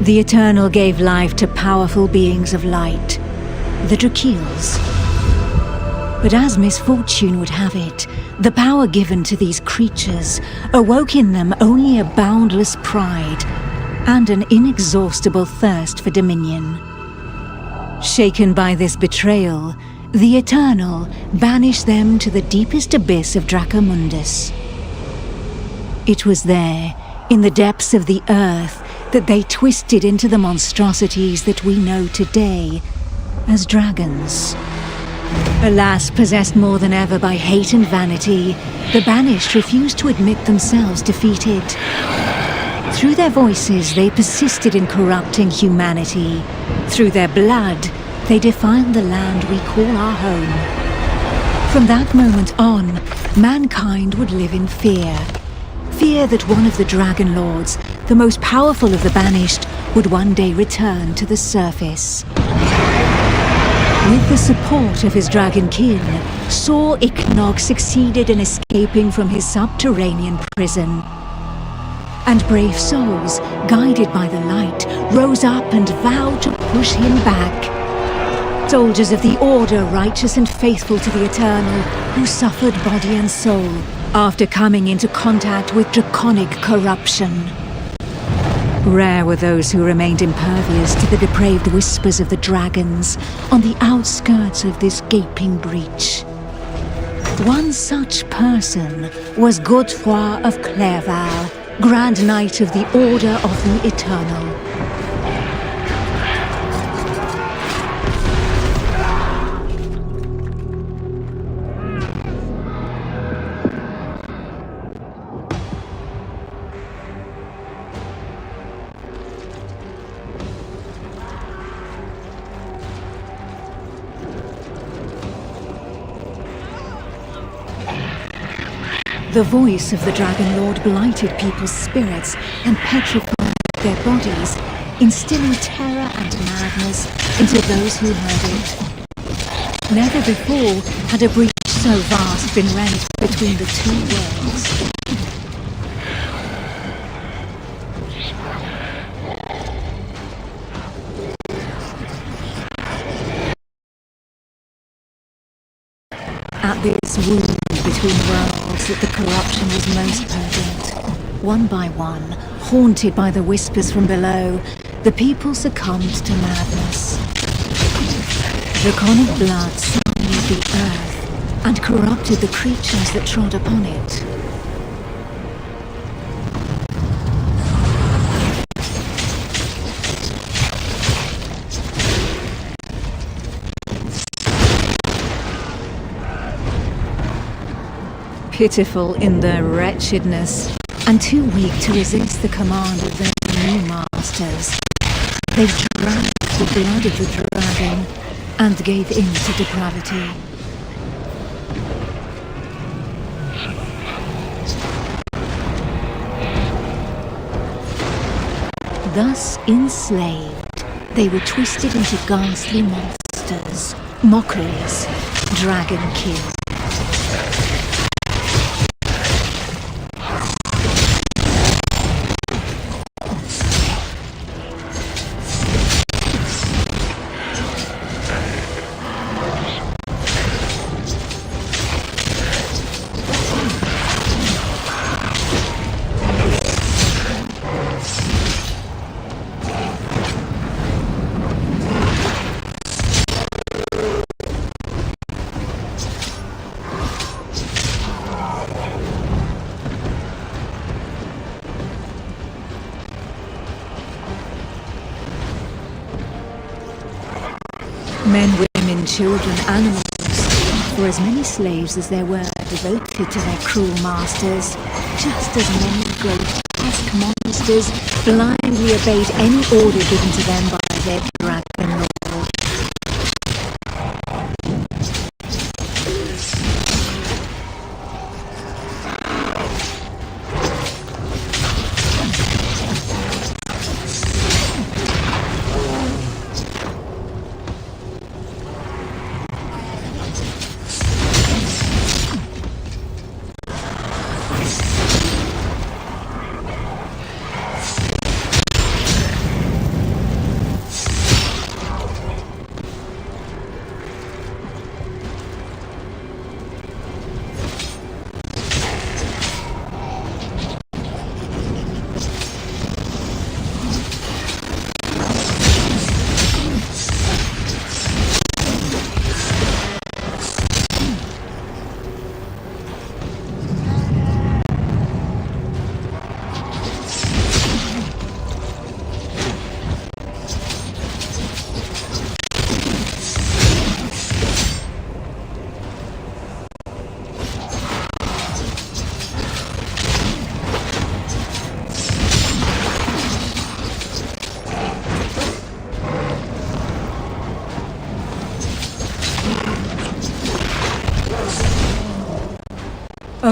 The Eternal gave life to powerful beings of light, the Drakiels. But as misfortune would have it, the power given to these creatures awoke in them only a boundless pride and an inexhaustible thirst for dominion. Shaken by this betrayal, the Eternal banished them to the deepest abyss of Dracomundus. It was there, in the depths of the earth, that they twisted into the monstrosities that we know today as dragons. Alas, possessed more than ever by hate and vanity, the Banished refused to admit themselves defeated. Through their voices, they persisted in corrupting humanity. Through their blood, they defiled the land we call our home. From that moment on, mankind would live in fear. Fear that one of the Dragon Lords, the most powerful of the Banished, would one day return to the surface. With the support of his Dragonkin, Saw Ichnog succeeded in escaping from his subterranean prison. And brave souls, guided by the light, rose up and vowed to push him back. Soldiers of the Order, righteous and faithful to the Eternal, who suffered body and soul after coming into contact with draconic corruption. Rare were those who remained impervious to the depraved whispers of the dragons on the outskirts of this gaping breach. One such person was Godefroy of Clairval, Grand Knight of the Order of the Eternal. The voice of the Dragon Lord blighted people's spirits and petrified their bodies, instilling terror and madness into those who heard it. Never before had a breach so vast been rent between the two worlds. At this wound between worlds that the corruption was most potent, one by one, haunted by the whispers from below, the people succumbed to madness. Draconic blood sullied the earth and corrupted the creatures that trod upon it. Pitiful in their wretchedness, and too weak to resist the command of their new masters, they drank the blood of the dragon and gave in to depravity. Thus enslaved, they were twisted into ghastly monsters, mockeries, Dragonkin. Men, women, children, animals, for as many slaves as there were devoted to their cruel masters, just as many grotesque monsters blindly obeyed any order given to them by their dragon lord.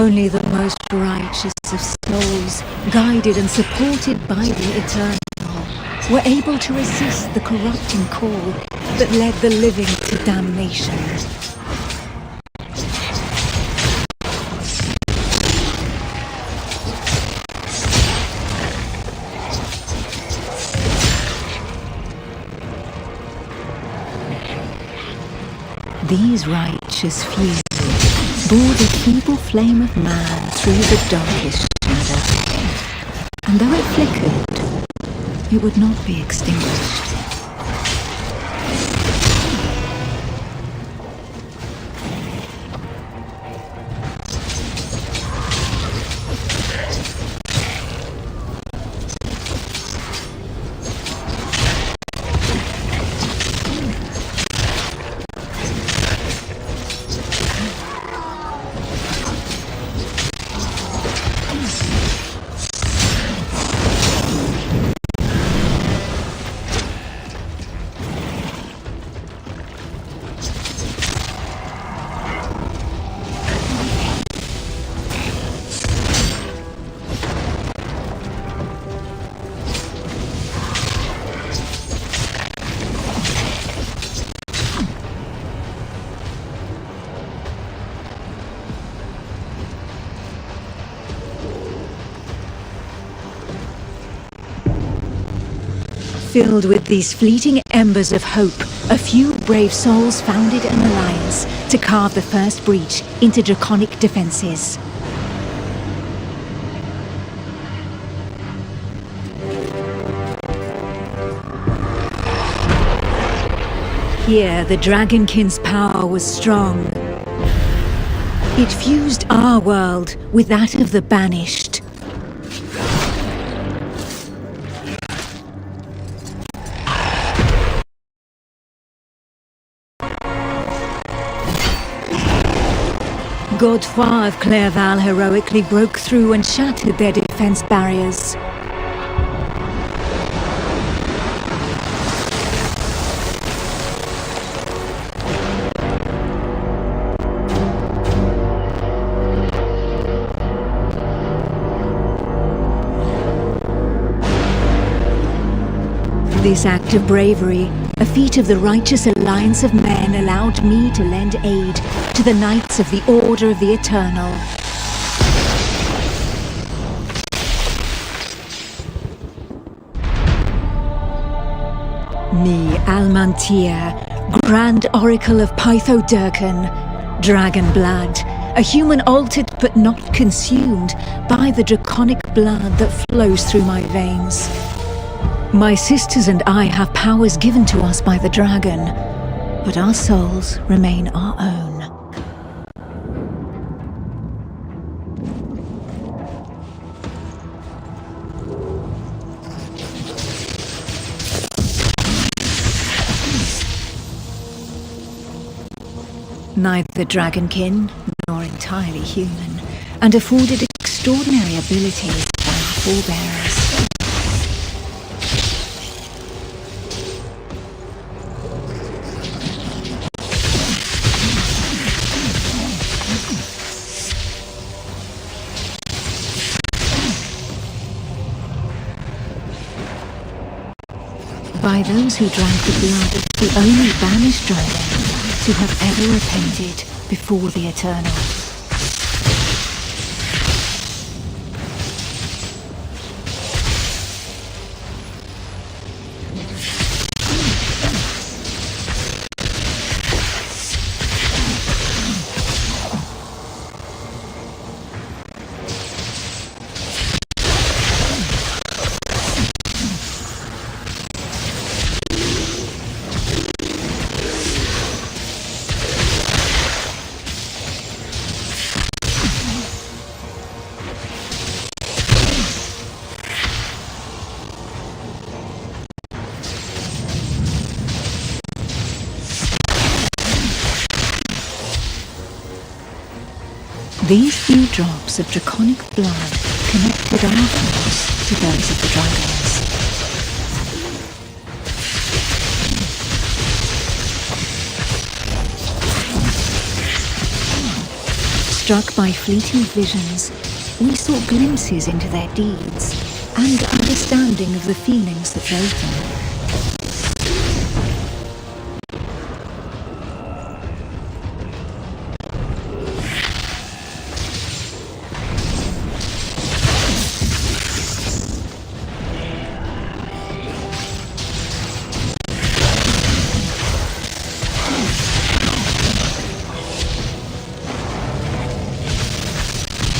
Only the most righteous of souls, guided and supported by the Eternal, were able to resist the corrupting call that led the living to damnation. These righteous few bore the feeble flame of man through the darkest shadow, and though it flickered, it would not be extinguished. Filled with these fleeting embers of hope, a few brave souls founded an alliance to carve the first breach into draconic defenses. Here, the Dragonkin's power was strong. It fused our world with that of the Banished. Godefroy of Clairval heroically broke through and shattered their defense barriers. This act of bravery, a feat of the righteous alliance of men, allowed me to lend aid to the Knights of the Order of the Eternal. Me, Almantir, Grand Oracle of Pythodurcan, Dragon Blood, a human altered but not consumed by the draconic blood that flows through my veins. My sisters and I have powers given to us by the dragon, but our souls remain our own. Neither dragonkin nor entirely human, and afforded extraordinary abilities by our forebears. By those who drank the blood of the only banished dragons who have ever repented before the Eternal. These few drops of draconic blood connected our force to those of the dragons. Struck by fleeting visions, we sought glimpses into their deeds and understanding of the feelings that drove them.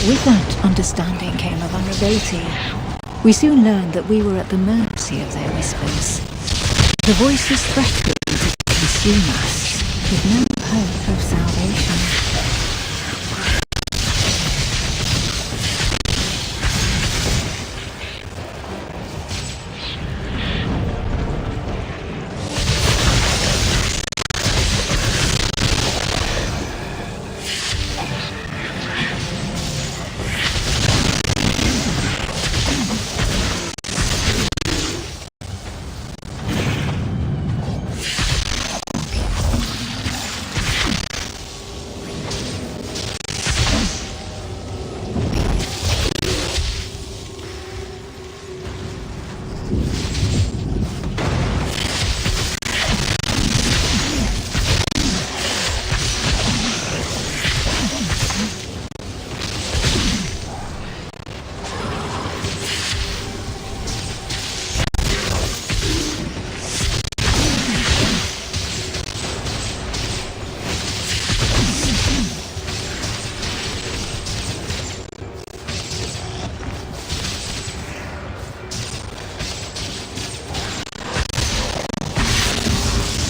With that understanding came a vulnerability. We soon learned that we were at the mercy of their whispers. The voices threatened to consume us, with no hope of salvation.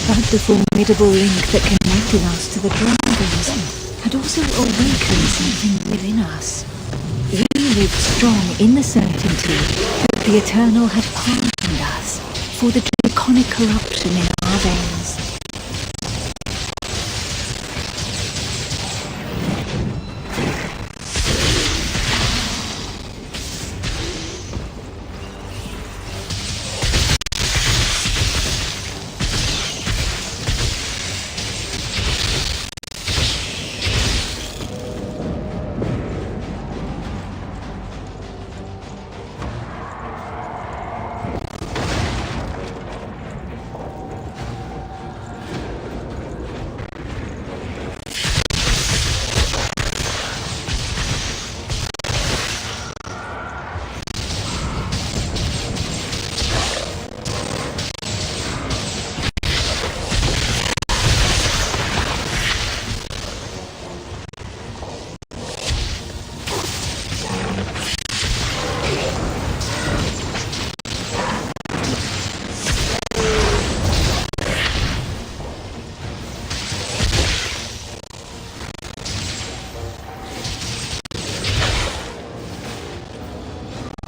But the formidable link that connected us to the dragons had also awakened something within us. We lived strong in the certainty that the Eternal had pardoned us for the draconic corruption in our veins.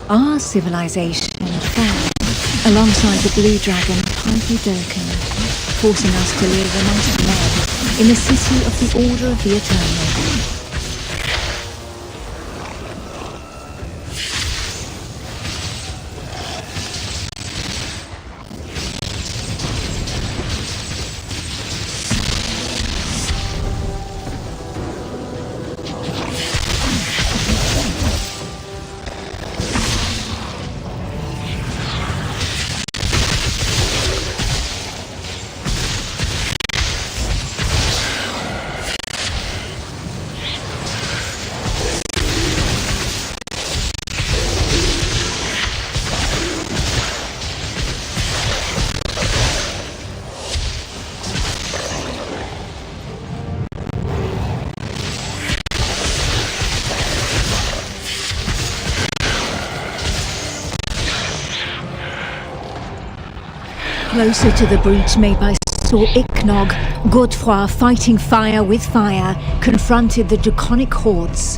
Our civilization fell alongside the blue dragon Dragonkin, forcing us to live amongst men in the city of the Order of the Eternal. Closer to the breach made by saw Ichnog, Godefroy fighting fire with fire, confronted the draconic hordes.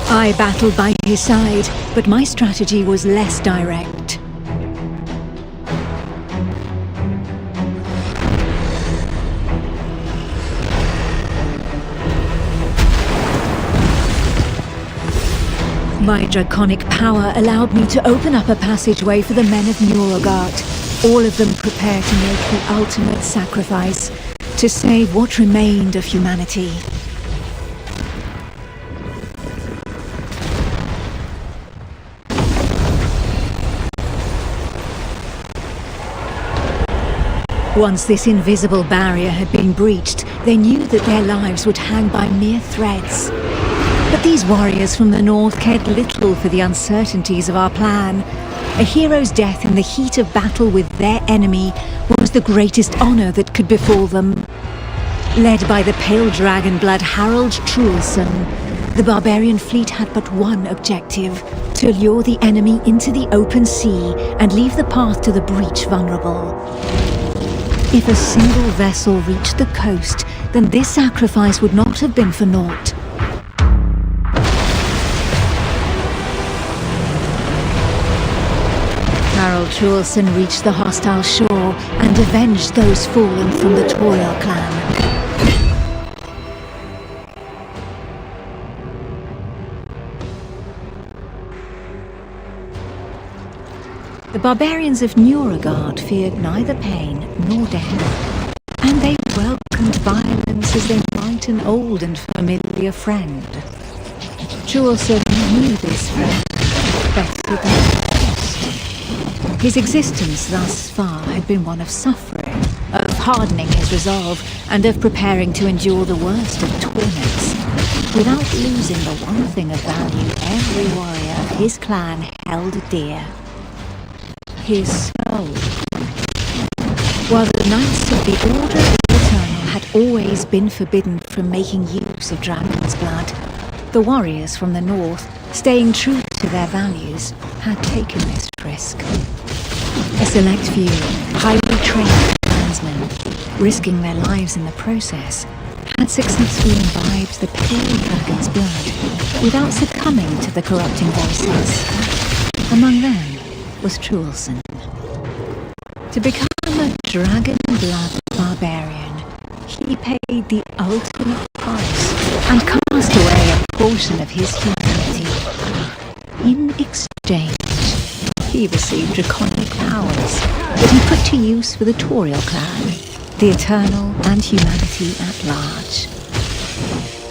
I battled by his side, but my strategy was less direct. My draconic power allowed me to open up a passageway for the men of Nurogart. all of them prepared to make the ultimate sacrifice to save what remained of humanity. Once this invisible barrier had been breached, they knew that their lives would hang by mere threads. But these warriors from the north cared little for the uncertainties of our plan. A hero's death in the heat of battle with their enemy was the greatest honor that could befall them. Led by the pale dragon blood Harald Truelson, the barbarian fleet had but one objective: to lure the enemy into the open sea and leave the path to the breach vulnerable. If a single vessel reached the coast, then this sacrifice would not have been for naught. Harald Truelson reached the hostile shore and avenged those fallen from the Toil clan. The barbarians of Nuragard feared neither pain nor death, and they welcomed violence as they might an old and familiar friend. Truelson knew this friend better than most. His existence thus far had been one of suffering, of hardening his resolve, and of preparing to endure the worst of torments, without losing the one thing of value every warrior of his clan held dear: his soul. While the Knights of the Order of the Eternal had always been forbidden from making use of dragon's blood, the warriors from the north, staying true to their values, had taken this risk. A select few, highly trained clansmen, risking their lives in the process, had successfully imbibed the pale dragon's blood without succumbing to the corrupting voices. Among them was Truelson. To become a dragon blood barbarian, he paid the ultimate price and cast away a portion of his humanity. In exchange, he received draconic powers that he put to use for the Toriel clan, the Eternal, and humanity at large.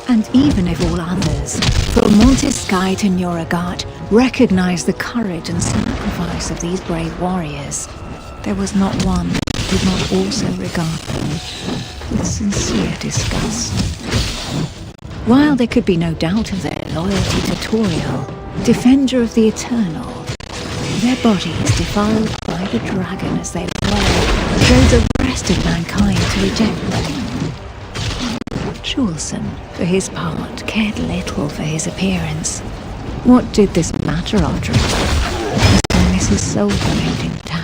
And even if all others, from Montesky to Nuragard, recognized the courage and sacrifice of these brave warriors, there was not one who did not also regard them with sincere disgust. While there could be no doubt of their loyalty to Toriel, defender of the Eternal, their bodies defiled by the dragon as they were, showed the rest of mankind to reject them. Truelson, for his part, cared little for his appearance. What did this matter after all, as long as his soul remained intact?